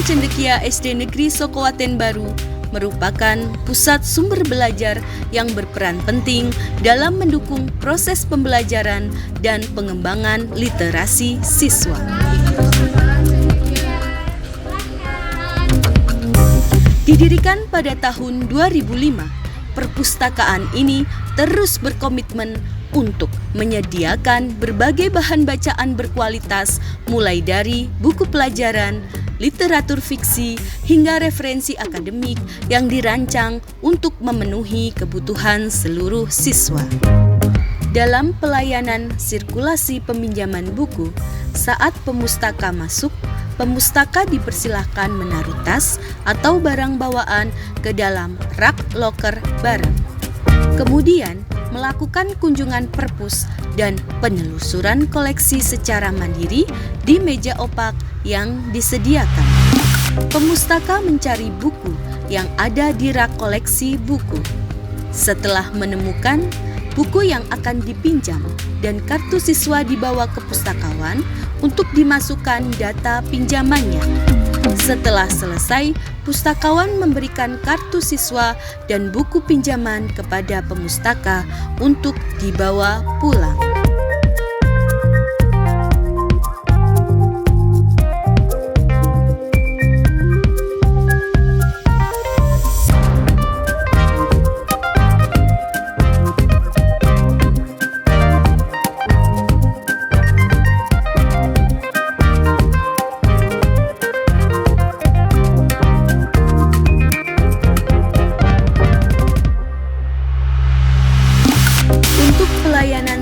Cendekia SD Negeri Sokowaten Baru merupakan pusat sumber belajar yang berperan penting dalam mendukung proses pembelajaran dan pengembangan literasi siswa. Didirikan pada tahun 2005, perpustakaan ini terus berkomitmen untuk menyediakan berbagai bahan bacaan berkualitas mulai dari buku pelajaran, literatur fiksi, hingga referensi akademik yang dirancang untuk memenuhi kebutuhan seluruh siswa. Dalam pelayanan sirkulasi peminjaman buku, saat pemustaka masuk, pemustaka dipersilahkan menaruh tas atau barang bawaan ke dalam rak loker barang. Kemudian, melakukan kunjungan perpus dan penelusuran koleksi secara mandiri di meja opak yang disediakan. Pemustaka mencari buku yang ada di rak koleksi buku. Setelah menemukan buku yang akan dipinjam dan kartu siswa dibawa ke pustakawan untuk dimasukkan data pinjamannya. Setelah selesai, pustakawan memberikan kartu siswa dan buku pinjaman kepada pemustaka untuk dibawa pulang.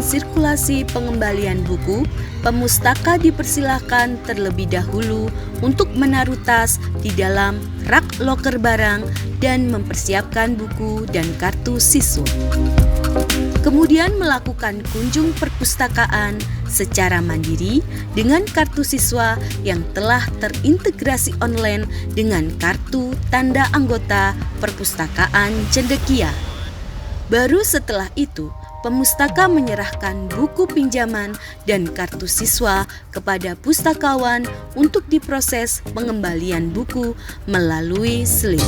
Sirkulasi pengembalian buku, pemustaka dipersilahkan terlebih dahulu untuk menaruh tas di dalam rak loker barang dan mempersiapkan buku dan kartu siswa. Kemudian melakukan kunjung perpustakaan secara mandiri dengan kartu siswa yang telah terintegrasi online dengan kartu tanda anggota perpustakaan Cendekia. Baru setelah itu, pemustaka menyerahkan buku pinjaman dan kartu siswa kepada pustakawan untuk diproses pengembalian buku melalui SLIM.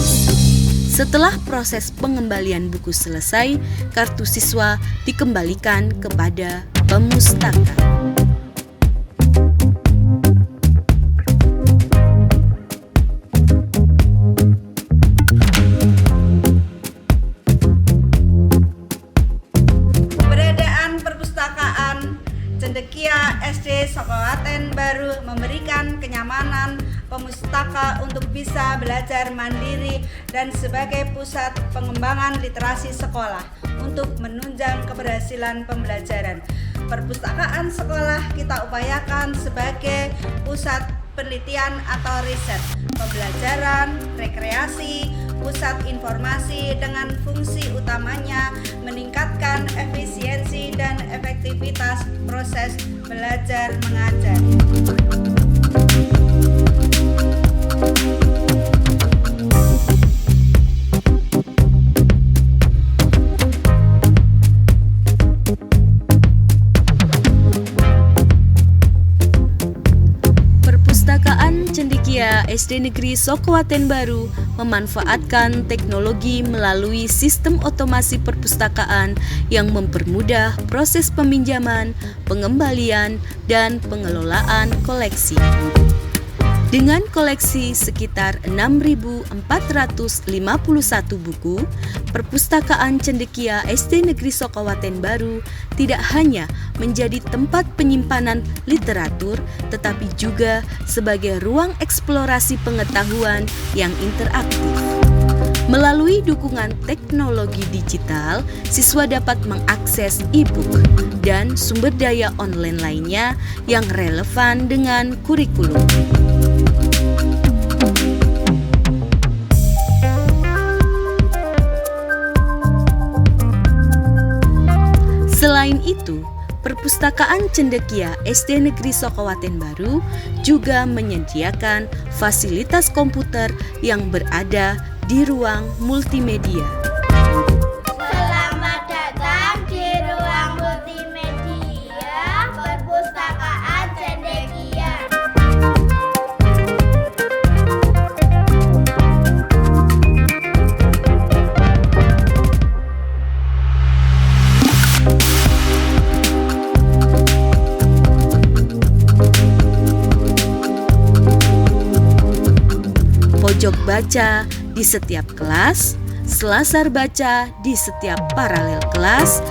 Setelah proses pengembalian buku selesai, kartu siswa dikembalikan kepada pemustaka. Cendekia SD Sokowaten Baru memberikan kenyamanan pemustaka untuk bisa belajar mandiri dan sebagai pusat pengembangan literasi sekolah untuk menunjang keberhasilan pembelajaran. Perpustakaan sekolah kita upayakan sebagai pusat penelitian atau riset, pembelajaran, rekreasi, pusat informasi dengan fungsi utamanya meningkatkan efisiensi dan efektivitas proses belajar mengajar. Perpustakaan Cendekia SD Negeri Sokowaten Baru memanfaatkan teknologi melalui sistem otomasi perpustakaan yang mempermudah proses peminjaman, pengembalian, dan pengelolaan koleksi. Dengan koleksi sekitar 6.451 buku, Perpustakaan Cendekia SD Negeri Sokowaten Baru tidak hanya menjadi tempat penyimpanan literatur, tetapi juga sebagai ruang eksplorasi pengetahuan yang interaktif. Melalui dukungan teknologi digital, siswa dapat mengakses e-book dan sumber daya online lainnya yang relevan dengan kurikulum. Selain itu, Perpustakaan Cendekia SD Negeri Sokowaten Baru juga menyediakan fasilitas komputer yang berada di ruang multimedia. Selamat datang di ruang multimedia Perpustakaan Cendekia. baca di setiap kelas, selasar baca di setiap paralel kelas,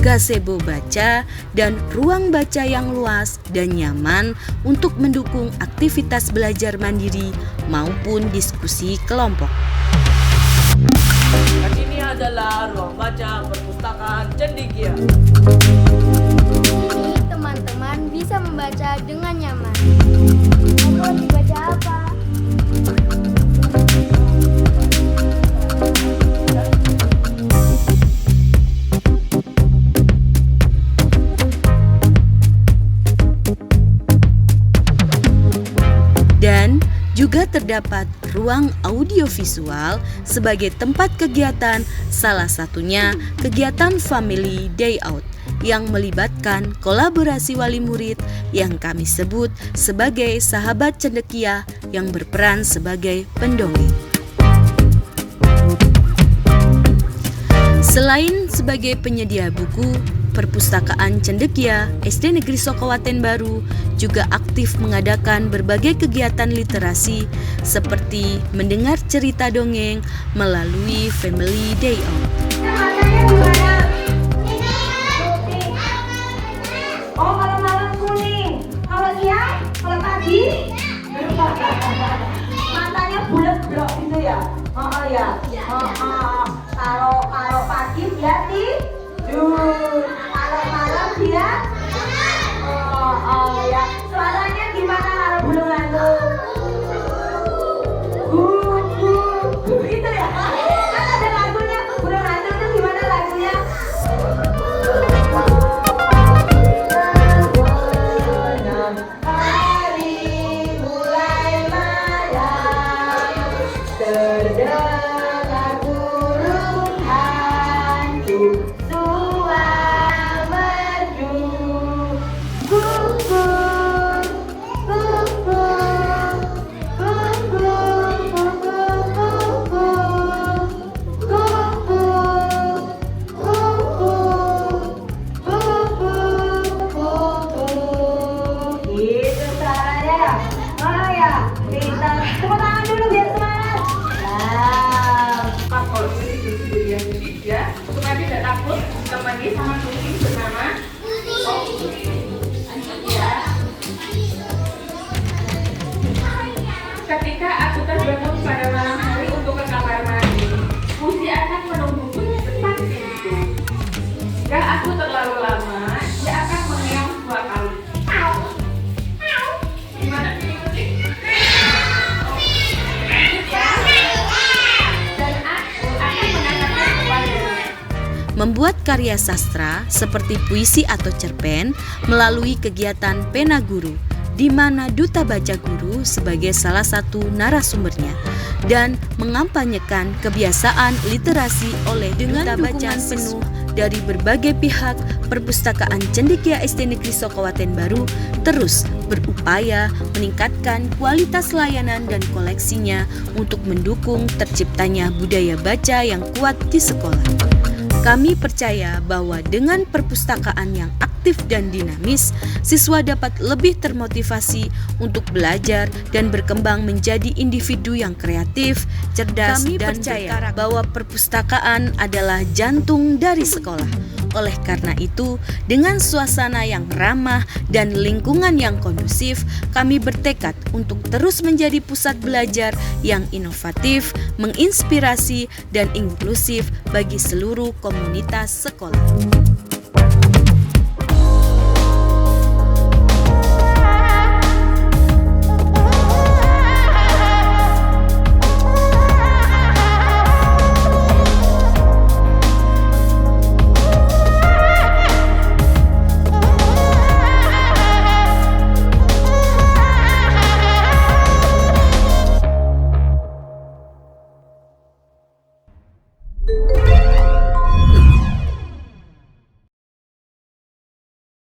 gazebo baca, dan ruang baca yang luas dan nyaman untuk mendukung aktivitas belajar mandiri maupun diskusi kelompok. Dan ini adalah ruang baca perpustakaan Cendekia. Ini teman-teman bisa membaca dengan nyaman. Mau dibaca apa? Dan juga terdapat ruang audiovisual sebagai tempat kegiatan, salah satunya kegiatan Family Day Out yang melibatkan kolaborasi wali murid yang kami sebut sebagai sahabat cendekia yang berperan sebagai pendongeng. Selain sebagai penyedia buku, Perpustakaan Cendekia SD Negeri Sokowaten Baru juga aktif mengadakan berbagai kegiatan literasi seperti mendengar cerita dongeng melalui Family Day Out. Oh, kalau malam kuning, kalau siang, kalau pagi, matanya bulat blok gitu ya. Oh ya. Kalau pagi dia tidur, kalau malam dia. Oh ya. Suaranya gimana kalau belum ngantuk? Gitu ya. Kan ada lagunya, belum ngantuk itu gimana lagunya? Terdengar burung hantu suara merdu, gugur, gugur, gugur, gugur, gugur, gugur, gugur, gugur. Gitu caranya ya. Oh ya, kita tepuk tangan dulu biar semangat. Kalau ini tidur yang sedikit ya, supaya tidak takut, temani sama kucing bersama. Ya. Ketika aku terbangun pada malam hari untuk ke kamar mandi, Pusi akan menungguku di depan pintu. Jika aku terlalu lama, dia akan mengeong 2 kali. Gimana sih kucing? Membuat karya sastra seperti puisi atau cerpen melalui kegiatan Pena Guru, di mana Duta Baca Guru sebagai salah satu narasumbernya, dan mengampanyekan kebiasaan literasi oleh dengan dukungan penuh dari berbagai pihak. Perpustakaan Cendekia SD Negeri Sokowaten Baru terus berupaya meningkatkan kualitas layanan dan koleksinya untuk mendukung terciptanya budaya baca yang kuat di sekolah. Kami percaya bahwa dengan perpustakaan yang aktif dan dinamis, siswa dapat lebih termotivasi untuk belajar dan berkembang menjadi individu yang kreatif, cerdas, dan percaya bahwa perpustakaan adalah jantung dari sekolah. Oleh karena itu, dengan suasana yang ramah dan lingkungan yang kondusif, kami bertekad untuk terus menjadi pusat belajar yang inovatif, menginspirasi, dan inklusif bagi seluruh komunitas sekolah.